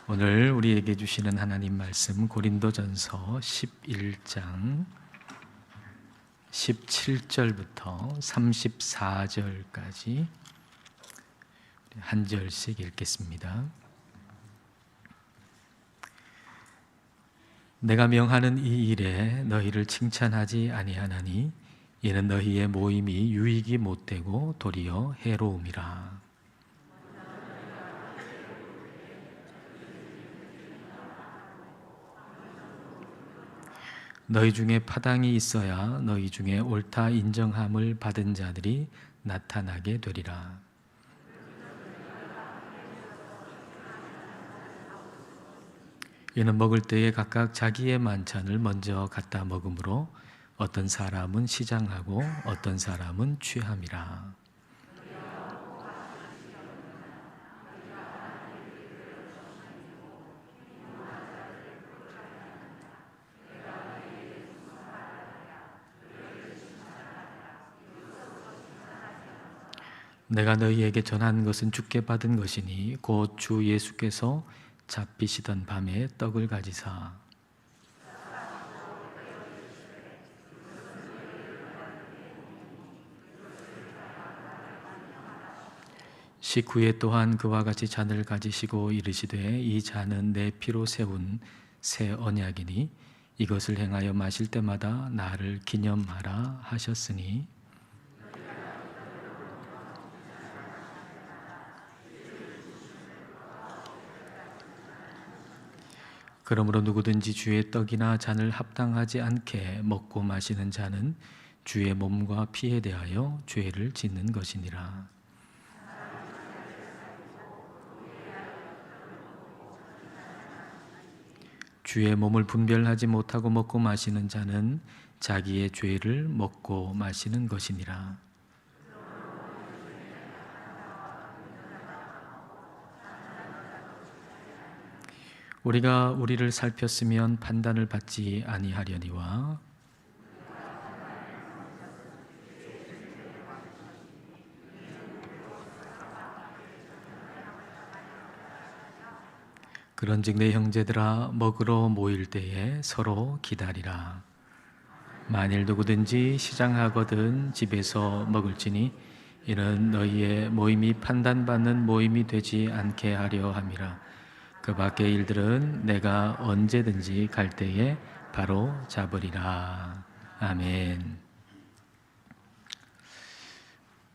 오늘 우리에게 주시는 하나님 말씀 고린도전서 11장 17절부터 34절까지 한 절씩 읽겠습니다. 내가 명하는 이 일에 너희를 칭찬하지 아니하나니 이는 너희의 모임이 유익이 못되고 도리어 해로움이라. 너희 중에 파당이 있어야 너희 중에 옳다 인정함을 받은 자들이 나타나게 되리라. 이는 먹을 때에 각각 자기의 만찬을 먼저 갖다 먹으므로 어떤 사람은 시장하고 어떤 사람은 취함이라. 내가 너희에게 전한 것은 주께 받은 것이니 곧 주 예수께서 잡히시던 밤에 떡을 가지사 식후에 또한 그와 같이 잔을 가지시고 이르시되 이 잔은 내 피로 세운 새 언약이니 이것을 행하여 마실 때마다 나를 기념하라 하셨으니 그러므로 누구든지 주의 떡이나 잔을 합당하지 않게 먹고 마시는 자는 주의 몸과 피에 대하여 죄를 짓는 것이니라. 주의 몸을 분별하지 못하고 먹고 마시는 자는 자기의 죄를 먹고 마시는 것이니라. 우리가 우리를 살폈으면 판단을 받지 아니하려니와 그런즉 내 형제들아 먹으러 모일 때에 서로 기다리라. 만일 누구든지 시장하거든 집에서 먹을지니 이는 너희의 모임이 판단받는 모임이 되지 않게 하려 함이라. 그 밖의 일들은 내가 언제든지 갈 때에 바로 잡으리라. 아멘.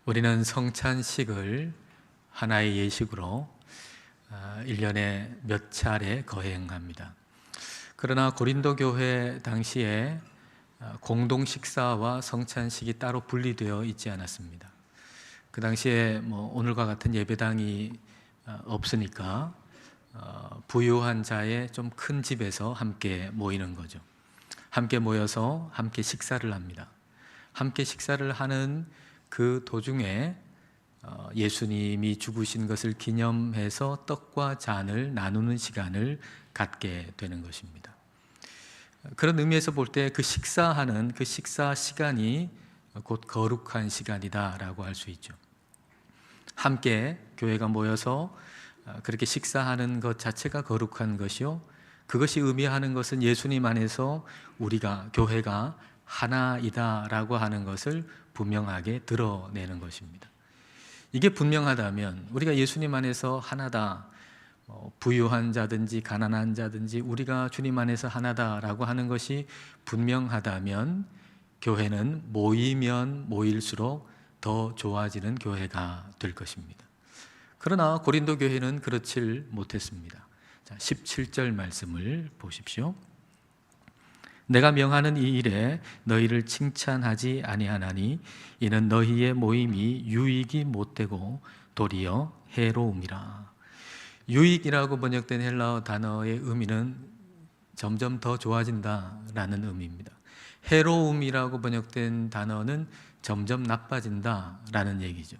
우리는 성찬식을 하나의 예식으로 1년에 몇 차례 거행합니다. 그러나 고린도 교회 당시에 공동 식사와 성찬식이 따로 분리되어 있지 않았습니다. 그 당시에 오늘과 같은 예배당이 없으니까 부유한 자의 좀 큰 집에서 함께 모이는 거죠. 함께 모여서 함께 식사를 합니다. 함께 식사를 하는 그 도중에 예수님이 죽으신 것을 기념해서 떡과 잔을 나누는 시간을 갖게 되는 것입니다. 그런 의미에서 볼 때 그 식사하는 그 식사 시간이 곧 거룩한 시간이다라고 할 수 있죠. 함께 교회가 모여서 그렇게 식사하는 것 자체가 거룩한 것이요, 그것이 의미하는 것은 예수님 안에서 우리가 교회가 하나이다라고 하는 것을 분명하게 드러내는 것입니다. 이게 분명하다면 우리가 예수님 안에서 하나다, 부유한 자든지 가난한 자든지 우리가 주님 안에서 하나다라고 하는 것이 분명하다면 교회는 모이면 모일수록 더 좋아지는 교회가 될 것입니다. 그러나 고린도 교회는 그렇질 못했습니다. 자, 17절 말씀을 보십시오. 내가 명하는 이 일에 너희를 칭찬하지 아니하나니 이는 너희의 모임이 유익이 못되고 도리어 해로움이라. 유익이라고 번역된 헬라어 단어의 의미는 점점 더 좋아진다라는 의미입니다. 해로움이라고 번역된 단어는 점점 나빠진다라는 얘기죠.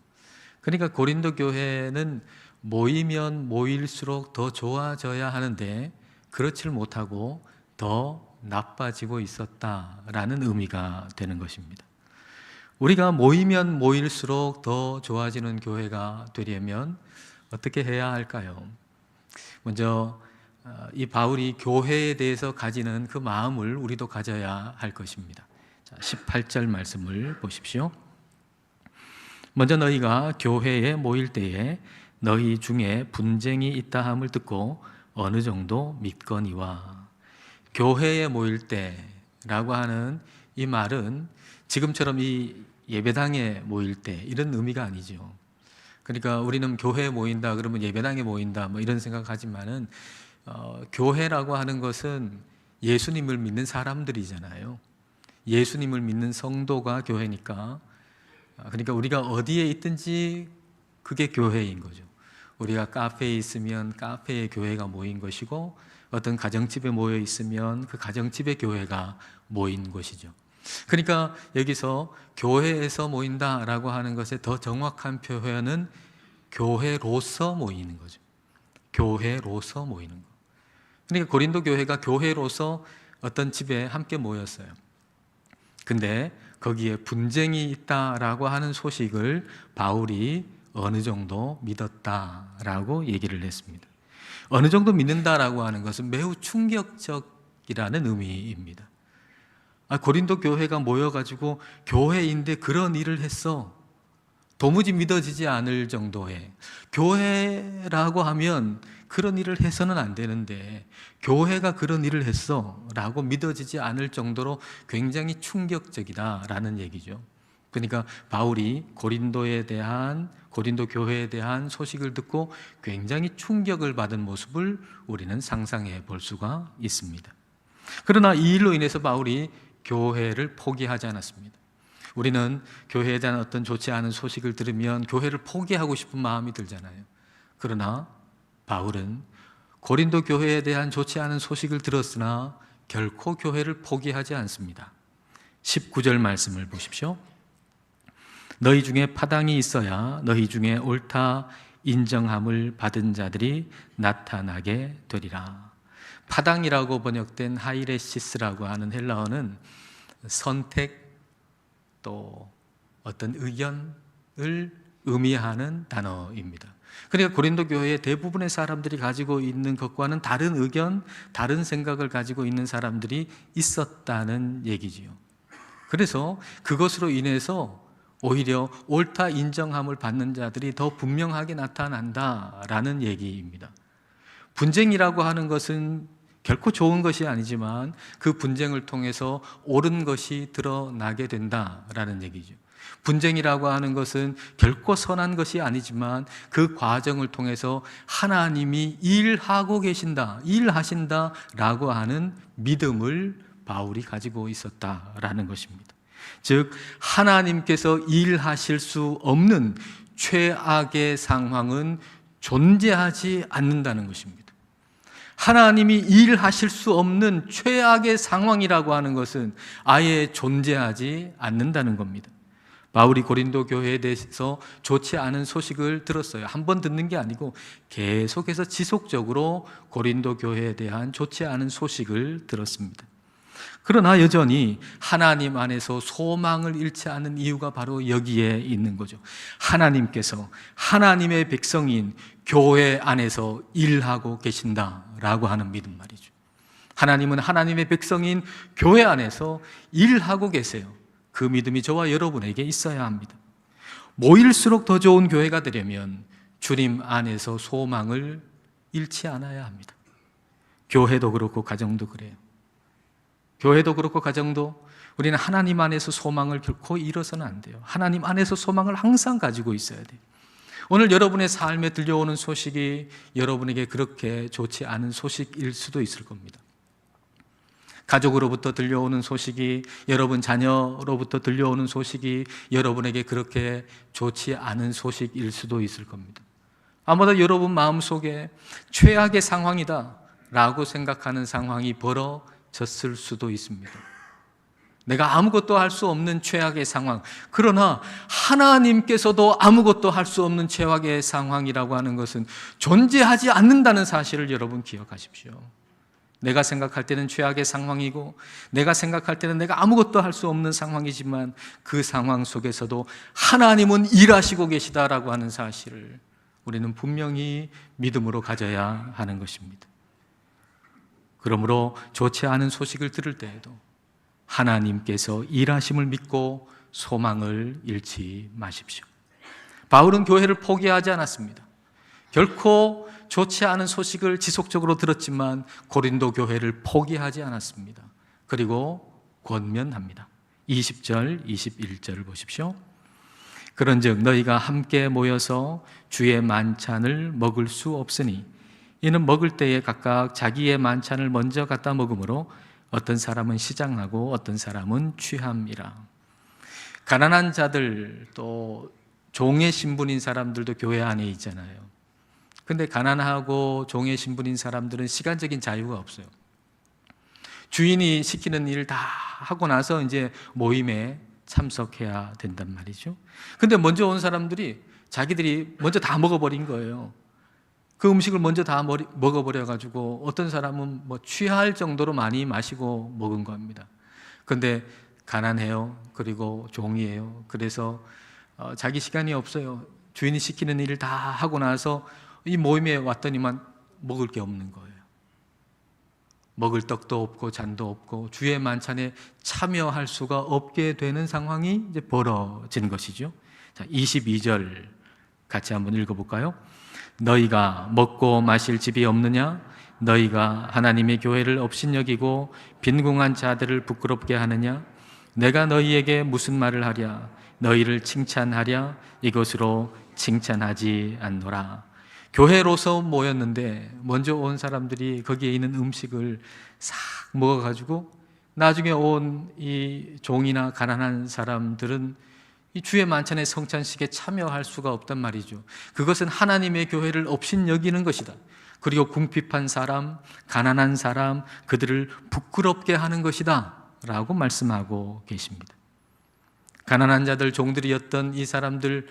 그러니까 고린도 교회는 모이면 모일수록 더 좋아져야 하는데 그렇지를 못하고 더 나빠지고 있었다라는 의미가 되는 것입니다. 우리가 모이면 모일수록 더 좋아지는 교회가 되려면 어떻게 해야 할까요? 먼저 이 바울이 교회에 대해서 가지는 그 마음을 우리도 가져야 할 것입니다. 18절 말씀을 보십시오. 먼저 너희가 교회에 모일 때에 너희 중에 분쟁이 있다 함을 듣고 어느 정도 믿거니와. 교회에 모일 때라고 하는 이 말은 지금처럼 이 예배당에 모일 때 이런 의미가 아니죠. 그러니까 우리는 교회에 모인다 그러면 예배당에 모인다 뭐 이런 생각하지만은 교회라고 하는 것은 예수님을 믿는 사람들이잖아요. 예수님을 믿는 성도가 교회니까, 그러니까 우리가 어디에 있든지 그게 교회인 거죠. 우리가 카페에 있으면 카페에 교회가 모인 것이고, 어떤 가정집에 모여 있으면 그 가정집에 교회가 모인 것이죠. 그러니까 여기서 교회에서 모인다라고 하는 것의 더 정확한 표현은 교회로서 모이는 거죠. 교회로서 모이는 거. 그러니까 고린도 교회가 교회로서 어떤 집에 함께 모였어요. 근데 거기에 분쟁이 있다라고 하는 소식을 바울이 어느 정도 믿었다라고 얘기를 했습니다. 어느 정도 믿는다라고 하는 것은 매우 충격적이라는 의미입니다. 고린도 교회가 모여가지고 교회인데 그런 일을 했어. 도무지 믿어지지 않을 정도의, 교회라고 하면 그런 일을 해서는 안 되는데 교회가 그런 일을 했어 라고 믿어지지 않을 정도로 굉장히 충격적이다라는 얘기죠. 그러니까 바울이 고린도 교회에 대한 소식을 듣고 굉장히 충격을 받은 모습을 우리는 상상해 볼 수가 있습니다. 그러나 이 일로 인해서 바울이 교회를 포기하지 않았습니다. 우리는 교회에 대한 어떤 좋지 않은 소식을 들으면 교회를 포기하고 싶은 마음이 들잖아요. 그러나 바울은 고린도 교회에 대한 좋지 않은 소식을 들었으나 결코 교회를 포기하지 않습니다. 19절 말씀을 보십시오. 너희 중에 파당이 있어야 너희 중에 옳다 인정함을 받은 자들이 나타나게 되리라. 파당이라고 번역된 하이레시스라고 하는 헬라어는 선택 또 어떤 의견을 의미하는 단어입니다. 그러니까 고린도 교회의 대부분의 사람들이 가지고 있는 것과는 다른 의견, 다른 생각을 가지고 있는 사람들이 있었다는 얘기지요. 그래서 그것으로 인해서 오히려 옳다 인정함을 받는 자들이 더 분명하게 나타난다라는 얘기입니다. 분쟁이라고 하는 것은 결코 좋은 것이 아니지만 그 분쟁을 통해서 옳은 것이 드러나게 된다라는 얘기죠. 분쟁이라고 하는 것은 결코 선한 것이 아니지만 그 과정을 통해서 하나님이 일하신다라고 하는 믿음을 바울이 가지고 있었다라는 것입니다. 즉 하나님께서 일하실 수 없는 최악의 상황은 존재하지 않는다는 것입니다. 하나님이 일하실 수 없는 최악의 상황이라고 하는 것은 아예 존재하지 않는다는 겁니다. 바울이 고린도 교회에 대해서 좋지 않은 소식을 들었어요. 한 번 듣는 게 아니고 계속해서 지속적으로 고린도 교회에 대한 좋지 않은 소식을 들었습니다. 그러나 여전히 하나님 안에서 소망을 잃지 않는 이유가 바로 여기에 있는 거죠. 하나님께서 하나님의 백성인 교회 안에서 일하고 계신다라고 하는 믿음 말이죠. 하나님은 하나님의 백성인 교회 안에서 일하고 계세요. 그 믿음이 저와 여러분에게 있어야 합니다. 모일수록 더 좋은 교회가 되려면 주님 안에서 소망을 잃지 않아야 합니다. 교회도 그렇고 가정도 그래요. 교회도 그렇고 가정도 우리는 하나님 안에서 소망을 결코 잃어서는 안 돼요. 하나님 안에서 소망을 항상 가지고 있어야 돼요. 오늘 여러분의 삶에 들려오는 소식이 여러분에게 그렇게 좋지 않은 소식일 수도 있을 겁니다. 가족으로부터 들려오는 소식이, 여러분 자녀로부터 들려오는 소식이 여러분에게 그렇게 좋지 않은 소식일 수도 있을 겁니다. 아마도 여러분 마음속에 최악의 상황이다 라고 생각하는 상황이 벌어졌을 수도 있습니다. 내가 아무것도 할 수 없는 최악의 상황, 그러나 하나님께서도 아무것도 할 수 없는 최악의 상황이라고 하는 것은 존재하지 않는다는 사실을 여러분 기억하십시오. 내가 생각할 때는 최악의 상황이고, 내가 생각할 때는 내가 아무것도 할 수 없는 상황이지만 그 상황 속에서도 하나님은 일하시고 계시다라고 하는 사실을 우리는 분명히 믿음으로 가져야 하는 것입니다. 그러므로 좋지 않은 소식을 들을 때에도 하나님께서 일하심을 믿고 소망을 잃지 마십시오. 바울은 교회를 포기하지 않았습니다. 결코 좋지 않은 소식을 지속적으로 들었지만 고린도 교회를 포기하지 않았습니다. 그리고 권면합니다. 20절, 21절 보십시오. 그런즉 너희가 함께 모여서 주의 만찬을 먹을 수 없으니 이는 먹을 때에 각각 자기의 만찬을 먼저 갖다 먹으므로 어떤 사람은 시장하고 어떤 사람은 취함이라. 가난한 자들, 또 종의 신분인 사람들도 교회 안에 있잖아요. 근데 가난하고 종의 신분인 사람들은 시간적인 자유가 없어요. 주인이 시키는 일 다 하고 나서 이제 모임에 참석해야 된단 말이죠. 근데 먼저 온 사람들이 자기들이 먼저 다 먹어버린 거예요. 그 음식을 먼저 다 먹어버려가지고 어떤 사람은 뭐 취할 정도로 많이 마시고 먹은 겁니다. 근데 가난해요. 그리고 종이에요. 그래서 자기 시간이 없어요. 주인이 시키는 일을 다 하고 나서 이 모임에 왔더니만 먹을 게 없는 거예요. 먹을 떡도 없고 잔도 없고 주의 만찬에 참여할 수가 없게 되는 상황이 이제 벌어진 것이죠. 자, 22절 같이 한번 읽어볼까요? 너희가 먹고 마실 집이 없느냐? 너희가 하나님의 교회를 업신여기고 빈궁한 자들을 부끄럽게 하느냐? 내가 너희에게 무슨 말을 하랴? 너희를 칭찬하랴? 이것으로 칭찬하지 않노라. 교회로서 모였는데 먼저 온 사람들이 거기에 있는 음식을 싹 먹어가지고 나중에 온 이 종이나 가난한 사람들은 이 주의 만찬의 성찬식에 참여할 수가 없단 말이죠. 그것은 하나님의 교회를 업신여기는 것이다. 그리고 궁핍한 사람, 가난한 사람, 그들을 부끄럽게 하는 것이다 라고 말씀하고 계십니다. 가난한 자들, 종들이었던 이 사람들,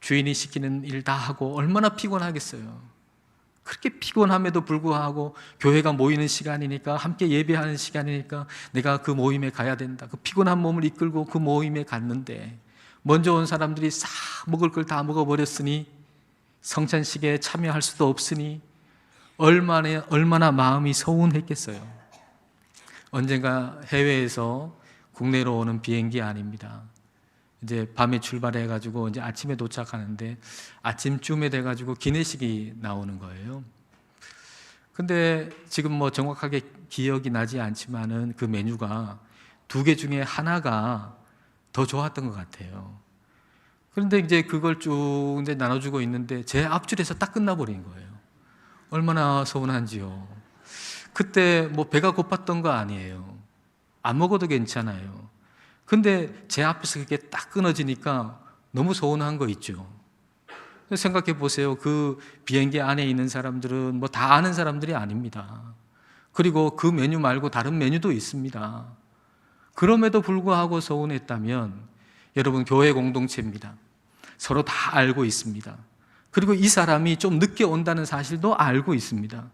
주인이 시키는 일 다 하고 얼마나 피곤하겠어요. 그렇게 피곤함에도 불구하고 교회가 모이는 시간이니까, 함께 예배하는 시간이니까 내가 그 모임에 가야 된다. 그 피곤한 몸을 이끌고 그 모임에 갔는데 먼저 온 사람들이 싹 먹을 걸 다 먹어버렸으니, 성찬식에 참여할 수도 없으니 얼마나 마음이 서운했겠어요. 언젠가 해외에서 국내로 오는 비행기 아닙니다. 이제 밤에 출발해가지고 이제 아침에 도착하는데 아침쯤에 돼가지고 기내식이 나오는 거예요. 근데 지금 뭐 정확하게 기억이 나지 않지만은 그 메뉴가 2개 중에 하나가 더 좋았던 것 같아요. 그런데 이제 그걸 쭉 이제 나눠주고 있는데 제 앞줄에서 딱 끝나버린 거예요. 얼마나 서운한지요. 그때 뭐 배가 고팠던 거 아니에요. 안 먹어도 괜찮아요. 근데 제 앞에서 그게 딱 끊어지니까 너무 서운한 거 있죠. 생각해 보세요. 그 비행기 안에 있는 사람들은 뭐 다 아는 사람들이 아닙니다. 그리고 그 메뉴 말고 다른 메뉴도 있습니다. 그럼에도 불구하고 서운했다면 여러분, 교회 공동체입니다. 서로 다 알고 있습니다. 그리고 이 사람이 좀 늦게 온다는 사실도 알고 있습니다.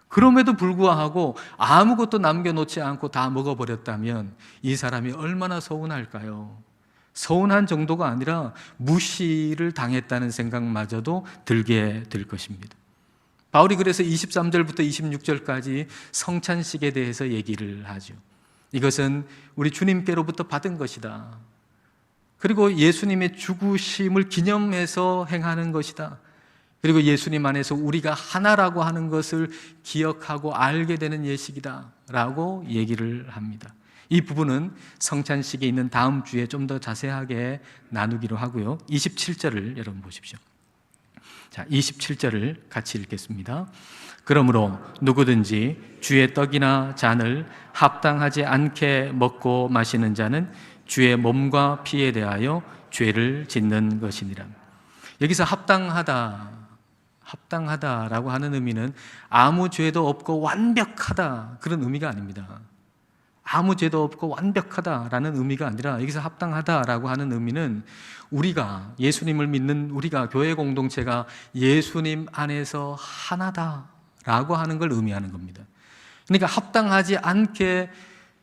그럼에도 불구하고 아무것도 남겨놓지 않고 다 먹어버렸다면 이 사람이 얼마나 서운할까요? 서운한 정도가 아니라 무시를 당했다는 생각마저도 들게 될 것입니다. 바울이 그래서 23절부터 26절까지 성찬식에 대해서 얘기를 하죠. 이것은 우리 주님께로부터 받은 것이다. 그리고 예수님의 죽으심을 기념해서 행하는 것이다. 그리고 예수님 안에서 우리가 하나라고 하는 것을 기억하고 알게 되는 예식이다 라고 얘기를 합니다. 이 부분은 성찬식에 있는 다음 주에 좀 더 자세하게 나누기로 하고요. 27절을 여러분 보십시오. 자, 27절을 같이 읽겠습니다. 그러므로 누구든지 주의 떡이나 잔을 합당하지 않게 먹고 마시는 자는 주의 몸과 피에 대하여 죄를 짓는 것이니라. 여기서 합당하다라고 하는 의미는 아무 죄도 없고 완벽하다 그런 의미가 아닙니다. 아무 죄도 없고 완벽하다라는 의미가 아니라 여기서 합당하다라고 하는 의미는 우리가 예수님을 믿는 우리가 교회 공동체가 예수님 안에서 하나다라고 하는 걸 의미하는 겁니다. 그러니까 합당하지 않게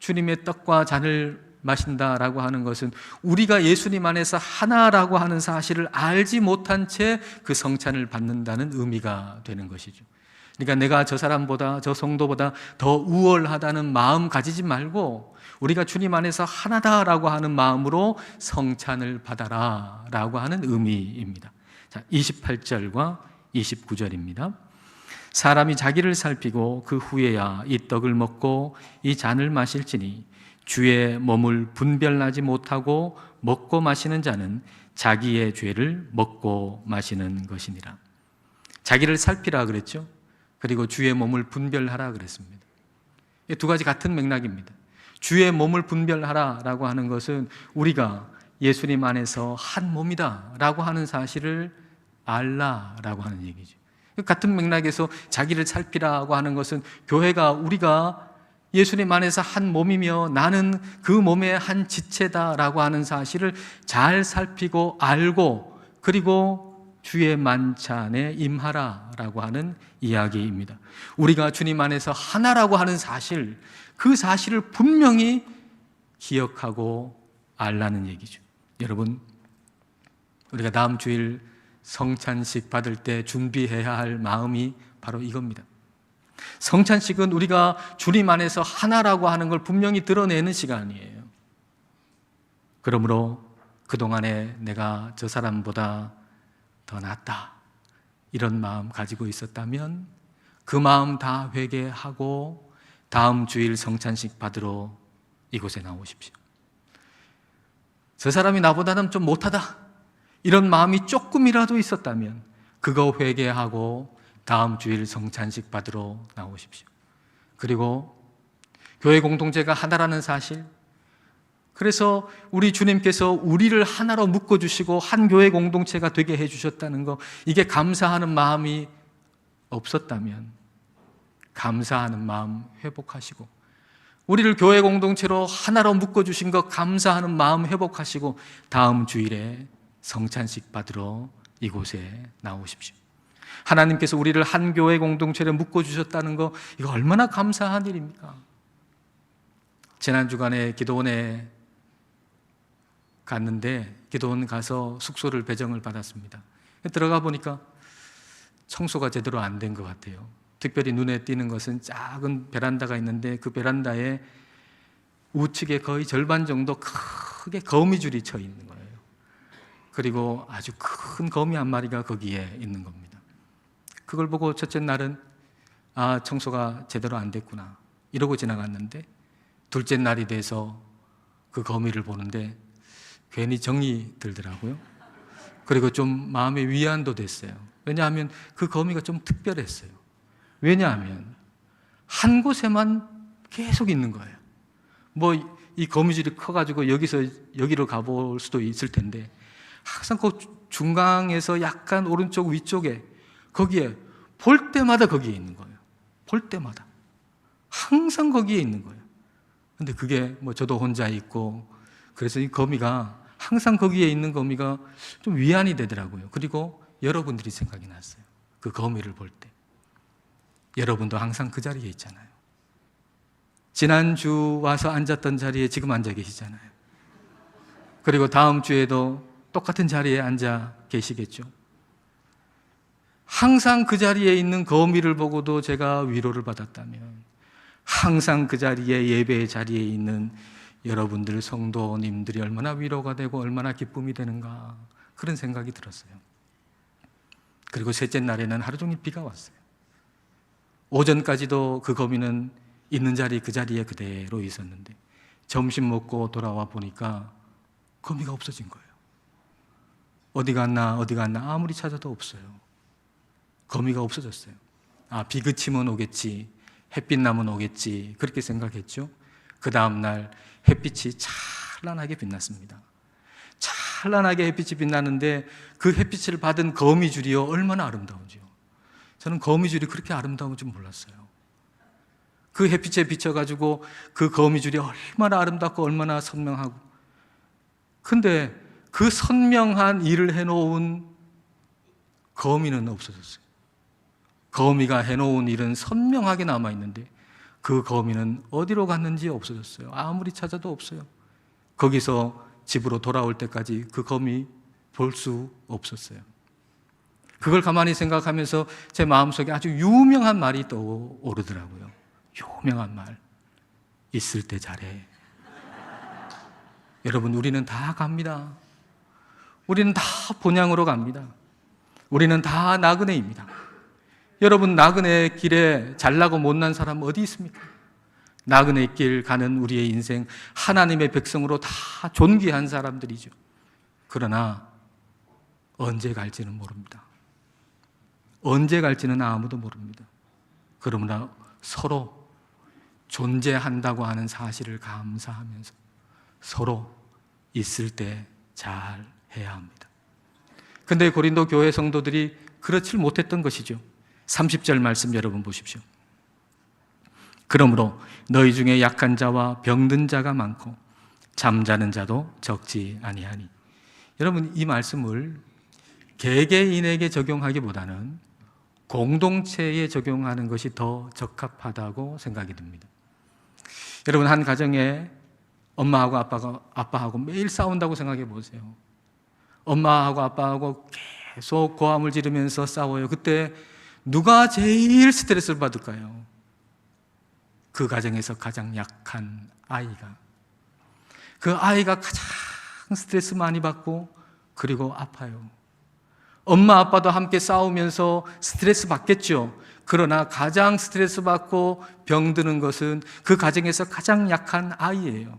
주님의 떡과 잔을 마신다라고 하는 것은 우리가 예수님 안에서 하나라고 하는 사실을 알지 못한 채 그 성찬을 받는다는 의미가 되는 것이죠. 그러니까 내가 저 사람보다, 저 성도보다 더 우월하다는 마음 가지지 말고 우리가 주님 안에서 하나다라고 하는 마음으로 성찬을 받아라 라고 하는 의미입니다. 자, 28절과 29절입니다. 사람이 자기를 살피고 그 후에야 이 떡을 먹고 이 잔을 마실지니 주의 몸을 분별하지 못하고 먹고 마시는 자는 자기의 죄를 먹고 마시는 것이니라. 자기를 살피라 그랬죠. 그리고 주의 몸을 분별하라 그랬습니다. 이 두 가지 같은 맥락입니다. 주의 몸을 분별하라 라고 하는 것은 우리가 예수님 안에서 한 몸이다 라고 하는 사실을 알라 라고 하는 얘기죠. 같은 맥락에서 자기를 살피라고 하는 것은 교회가 우리가 예수님 안에서 한 몸이며 나는 그 몸의 한 지체다라고 하는 사실을 잘 살피고 알고 그리고 주의 만찬에 임하라라고 하는 이야기입니다. 우리가 주님 안에서 하나라고 하는 사실, 그 사실을 분명히 기억하고 알라는 얘기죠. 여러분, 우리가 다음 주일 성찬식 받을 때 준비해야 할 마음이 바로 이겁니다. 성찬식은 우리가 주님 안에서 하나라고 하는 걸 분명히 드러내는 시간이에요. 그러므로 그동안에 내가 저 사람보다 더 낫다 이런 마음 가지고 있었다면 그 마음 다 회개하고 다음 주일 성찬식 받으러 이곳에 나오십시오. 저 사람이 나보다는 좀 못하다 이런 마음이 조금이라도 있었다면 그거 회개하고 다음 주일 성찬식 받으러 나오십시오. 그리고 교회 공동체가 하나라는 사실, 그래서 우리 주님께서 우리를 하나로 묶어주시고 한 교회 공동체가 되게 해주셨다는 거, 이게 감사하는 마음이 없었다면 감사하는 마음 회복하시고, 우리를 교회 공동체로 하나로 묶어주신 것 감사하는 마음 회복하시고 다음 주일에 성찬식 받으러 이곳에 나오십시오. 하나님께서 우리를 한 교회 공동체로 묶어주셨다는 거, 이거 얼마나 감사한 일입니까? 지난 주간에 기도원에 갔는데 기도원 가서 숙소를 배정을 받았습니다. 들어가 보니까 청소가 제대로 안 된 것 같아요. 특별히 눈에 띄는 것은 작은 베란다가 있는데 그 베란다에 우측에 거의 절반 정도 크게 거미줄이 쳐 있는 거예요. 그리고 아주 큰 거미 한 마리가 거기에 있는 겁니다. 그걸 보고 첫째 날은 청소가 제대로 안 됐구나 이러고 지나갔는데, 둘째 날이 돼서 그 거미를 보는데 괜히 정이 들더라고요. 그리고 좀 마음의 위안도 됐어요. 왜냐하면 그 거미가 좀 특별했어요. 왜냐하면 한 곳에만 계속 있는 거예요. 뭐 이 거미줄이 커가지고 여기서 여기로 가볼 수도 있을 텐데 항상 그 중앙에서 약간 오른쪽 위쪽에 거기에 볼 때마다 거기에 있는 거예요. 볼 때마다 항상 거기에 있는 거예요. 근데 그게 뭐 저도 혼자 있고 그래서 이 거미가 항상 거기에 있는 거미가 좀 위안이 되더라고요. 그리고 여러분들이 생각이 났어요. 그 거미를 볼 때 여러분도 항상 그 자리에 있잖아요. 지난주 와서 앉았던 자리에 지금 앉아 계시잖아요. 그리고 다음 주에도 똑같은 자리에 앉아 계시겠죠. 항상 그 자리에 있는 거미를 보고도 제가 위로를 받았다면 항상 그 자리에, 예배의 자리에 있는 여러분들 성도님들이 얼마나 위로가 되고 얼마나 기쁨이 되는가, 그런 생각이 들었어요. 그리고 셋째 날에는 하루 종일 비가 왔어요. 오전까지도 그 거미는 있는 자리 그 자리에 그대로 있었는데 점심 먹고 돌아와 보니까 거미가 없어진 거예요. 어디 갔나 아무리 찾아도 없어요. 거미가 없어졌어요. 비 그치면 오겠지, 햇빛 나면 오겠지, 그렇게 생각했죠. 그 다음 날 햇빛이 찬란하게 빛났습니다. 찬란하게 햇빛이 빛나는데 그 햇빛을 받은 거미줄이요, 얼마나 아름다운지요. 저는 거미줄이 그렇게 아름다운 줄 몰랐어요. 그 햇빛에 비춰가지고 그 거미줄이 얼마나 아름답고 얼마나 선명하고, 근데 그 선명한 일을 해놓은 거미는 없어졌어요. 거미가 해놓은 일은 선명하게 남아있는데 그 거미는 어디로 갔는지 없어졌어요. 아무리 찾아도 없어요. 거기서 집으로 돌아올 때까지 그 검이 볼 수 없었어요. 그걸 가만히 생각하면서 제 마음속에 아주 유명한 말이 떠오르더라고요. 유명한 말. 있을 때 잘해. 여러분, 우리는 다 갑니다. 우리는 다 본향으로 갑니다. 우리는 다 나그네입니다. 여러분, 나그네 길에 잘나고 못난 사람 어디 있습니까? 나그네 길 가는 우리의 인생, 하나님의 백성으로 다 존귀한 사람들이죠. 그러나 언제 갈지는 모릅니다. 언제 갈지는 아무도 모릅니다. 그러므로 서로 존재한다고 하는 사실을 감사하면서 서로 있을 때 잘 해야 합니다. 근데 고린도 교회 성도들이 그렇지 못했던 것이죠. 30절 말씀 여러분 보십시오. 그러므로 너희 중에 약한 자와 병든 자가 많고 잠자는 자도 적지 아니하니. 여러분, 이 말씀을 개개인에게 적용하기보다는 공동체에 적용하는 것이 더 적합하다고 생각이 듭니다. 여러분, 한 가정에 엄마하고 아빠하고 매일 싸운다고 생각해 보세요. 엄마하고 아빠하고 계속 고함을 지르면서 싸워요. 그때 누가 제일 스트레스를 받을까요? 그 가정에서 가장 약한 아이가. 그 아이가 가장 스트레스 많이 받고 그리고 아파요. 엄마 아빠도 함께 싸우면서 스트레스 받겠죠. 그러나 가장 스트레스 받고 병드는 것은 그 가정에서 가장 약한 아이예요.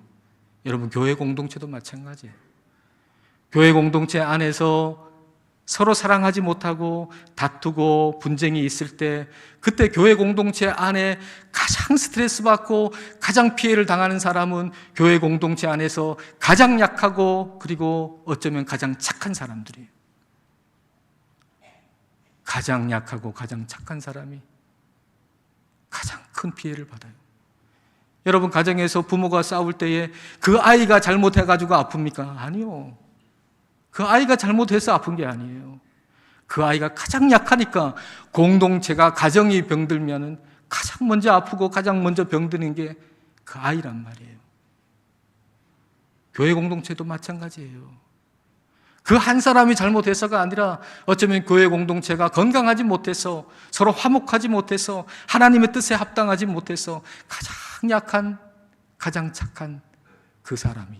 여러분, 교회 공동체도 마찬가지예요. 교회 공동체 안에서 서로 사랑하지 못하고 다투고 분쟁이 있을 때, 그때 교회 공동체 안에 가장 스트레스 받고 가장 피해를 당하는 사람은 교회 공동체 안에서 가장 약하고 그리고 어쩌면 가장 착한 사람들이에요. 가장 약하고 가장 착한 사람이 가장 큰 피해를 받아요. 여러분, 가정에서 부모가 싸울 때에 그 아이가 잘못해가지고 아픕니까? 아니요. 그 아이가 잘못해서 아픈 게 아니에요. 그 아이가 가장 약하니까 공동체가, 가정이 병들면은 가장 먼저 아프고 가장 먼저 병드는 게 그 아이란 말이에요. 교회 공동체도 마찬가지예요. 그 한 사람이 잘못해서가 아니라 어쩌면 교회 공동체가 건강하지 못해서, 서로 화목하지 못해서, 하나님의 뜻에 합당하지 못해서 가장 약한, 가장 착한 그 사람이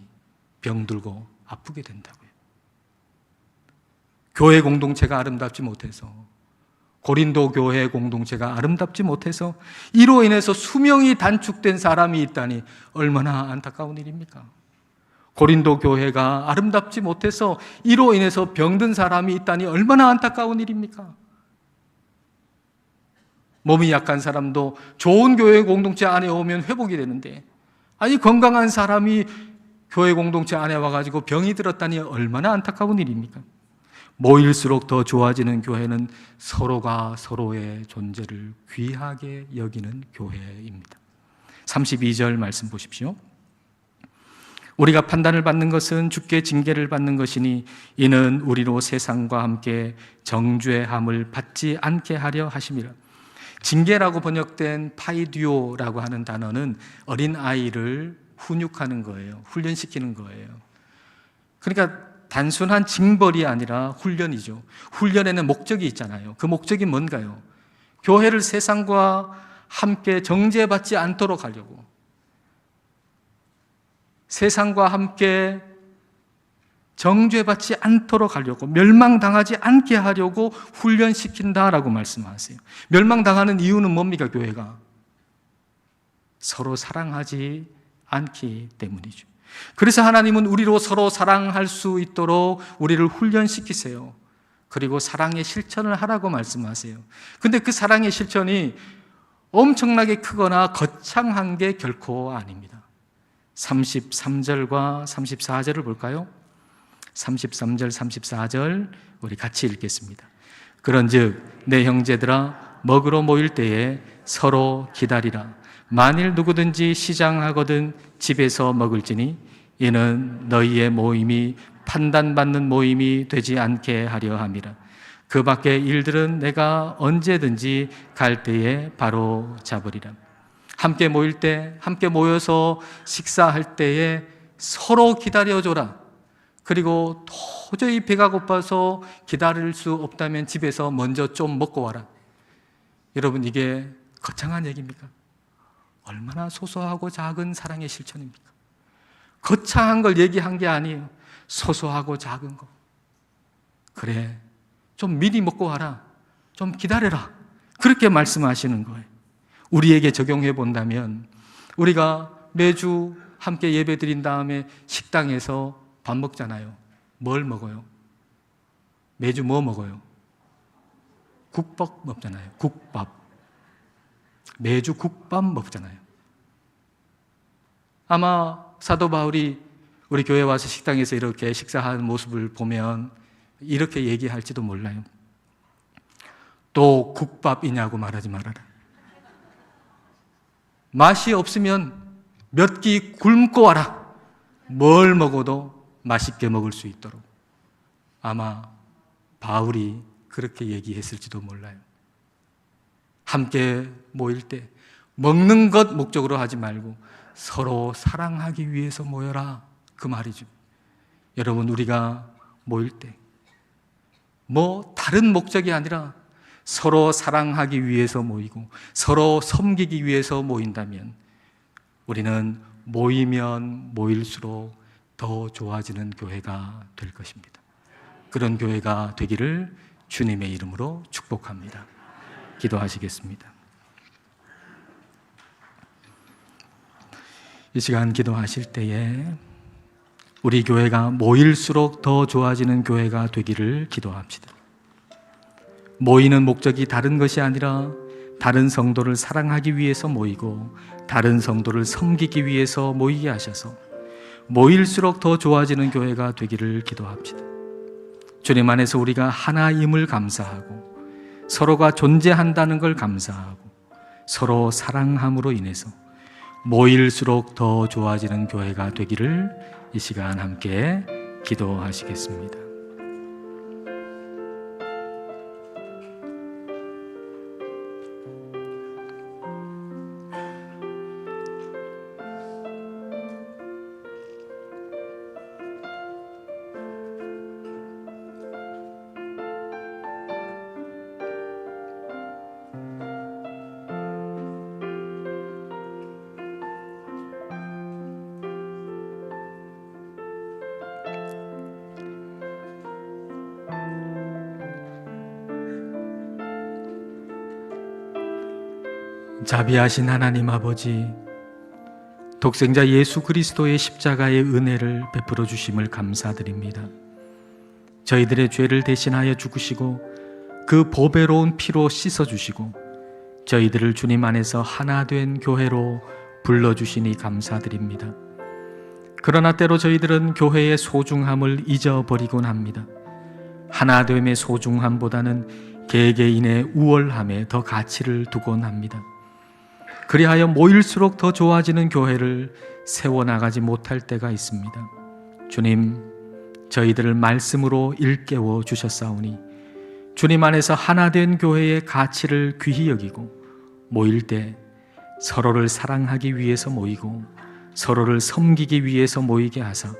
병들고 아프게 된다고요. 교회 공동체가 아름답지 못해서, 고린도 교회 공동체가 아름답지 못해서 이로 인해서 수명이 단축된 사람이 있다니 얼마나 안타까운 일입니까? 고린도 교회가 아름답지 못해서 이로 인해서 병든 사람이 있다니 얼마나 안타까운 일입니까? 몸이 약한 사람도 좋은 교회 공동체 안에 오면 회복이 되는데, 아니 건강한 사람이 교회 공동체 안에 와가지고 병이 들었다니 얼마나 안타까운 일입니까? 모일수록 더 좋아지는 교회는 서로가 서로의 존재를 귀하게 여기는 교회입니다. 32절 말씀 보십시오. 우리가 판단을 받는 것은 주께 징계를 받는 것이니 이는 우리로 세상과 함께 정죄함을 받지 않게 하려 하심이라. 징계라고 번역된 파이디오라고 하는 단어는 어린아이를 훈육하는 거예요. 훈련시키는 거예요. 그러니까 단순한 징벌이 아니라 훈련이죠. 훈련에는 목적이 있잖아요. 그 목적이 뭔가요? 교회를 세상과 함께 정죄받지 않도록 하려고, 세상과 함께 정죄받지 않도록 하려고, 멸망당하지 않게 하려고 훈련시킨다라고 말씀하세요. 멸망당하는 이유는 뭡니까? 교회가 서로 사랑하지 않기 때문이죠. 그래서 하나님은 우리로 서로 사랑할 수 있도록 우리를 훈련시키세요. 그리고 사랑의 실천을 하라고 말씀하세요. 근데 그 사랑의 실천이 엄청나게 크거나 거창한 게 결코 아닙니다. 33절과 34절을 볼까요? 33절, 34절 우리 같이 읽겠습니다. 그런즉 내 형제들아, 먹으러 모일 때에 서로 기다리라. 만일 누구든지 시장하거든 집에서 먹을지니 이는 너희의 모임이 판단받는 모임이 되지 않게 하려 함이라. 그 밖의 일들은 내가 언제든지 갈 때에 바로 잡으리라. 함께 모일 때, 함께 모여서 식사할 때에 서로 기다려줘라. 그리고 도저히 배가 고파서 기다릴 수 없다면 집에서 먼저 좀 먹고 와라. 여러분, 이게 거창한 얘기입니까? 얼마나 소소하고 작은 사랑의 실천입니까? 거창한 걸 얘기한 게 아니에요. 소소하고 작은 거. 그래, 좀 미리 먹고 와라. 좀 기다려라. 그렇게 말씀하시는 거예요. 우리에게 적용해 본다면, 우리가 매주 함께 예배 드린 다음에 식당에서 밥 먹잖아요. 뭘 먹어요? 매주 뭐 먹어요? 국밥 먹잖아요. 국밥. 매주 국밥 먹잖아요. 아마 사도 바울이 우리 교회 와서 식당에서 이렇게 식사하는 모습을 보면 이렇게 얘기할지도 몰라요. 또 국밥이냐고 말하지 말아라. 맛이 없으면 몇 끼 굶고 와라. 뭘 먹어도 맛있게 먹을 수 있도록. 아마 바울이 그렇게 얘기했을지도 몰라요. 함께 모일 때 먹는 것 목적으로 하지 말고 서로 사랑하기 위해서 모여라. 그 말이죠. 여러분, 우리가 모일 때 다른 목적이 아니라 서로 사랑하기 위해서 모이고 서로 섬기기 위해서 모인다면 우리는 모이면 모일수록 더 좋아지는 교회가 될 것입니다. 그런 교회가 되기를 주님의 이름으로 축복합니다. 기도하시겠습니다. 이 시간 기도하실 때에 우리 교회가 모일수록 더 좋아지는 교회가 되기를 기도합시다. 모이는 목적이 다른 것이 아니라 다른 성도를 사랑하기 위해서 모이고 다른 성도를 섬기기 위해서 모이게 하셔서 모일수록 더 좋아지는 교회가 되기를 기도합시다. 주님 안에서 우리가 하나임을 감사하고 서로가 존재한다는 걸 감사하고 서로 사랑함으로 인해서 모일수록 더 좋아지는 교회가 되기를 이 시간 함께 기도하시겠습니다. 자비하신 하나님 아버지, 독생자 예수 그리스도의 십자가의 은혜를 베풀어 주심을 감사드립니다. 저희들의 죄를 대신하여 죽으시고 그 보배로운 피로 씻어주시고 저희들을 주님 안에서 하나 된 교회로 불러주시니 감사드립니다. 그러나 때로 저희들은 교회의 소중함을 잊어버리곤 합니다. 하나됨의 소중함보다는 개개인의 우월함에 더 가치를 두곤 합니다. 그리하여 모일수록 더 좋아지는 교회를 세워나가지 못할 때가 있습니다. 주님, 저희들을 말씀으로 일깨워 주셨사오니 주님 안에서 하나 된 교회의 가치를 귀히 여기고 모일 때 서로를 사랑하기 위해서 모이고 서로를 섬기기 위해서 모이게 하사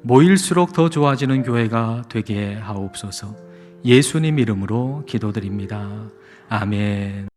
모일수록 더 좋아지는 교회가 되게 하옵소서. 예수님 이름으로 기도드립니다. 아멘.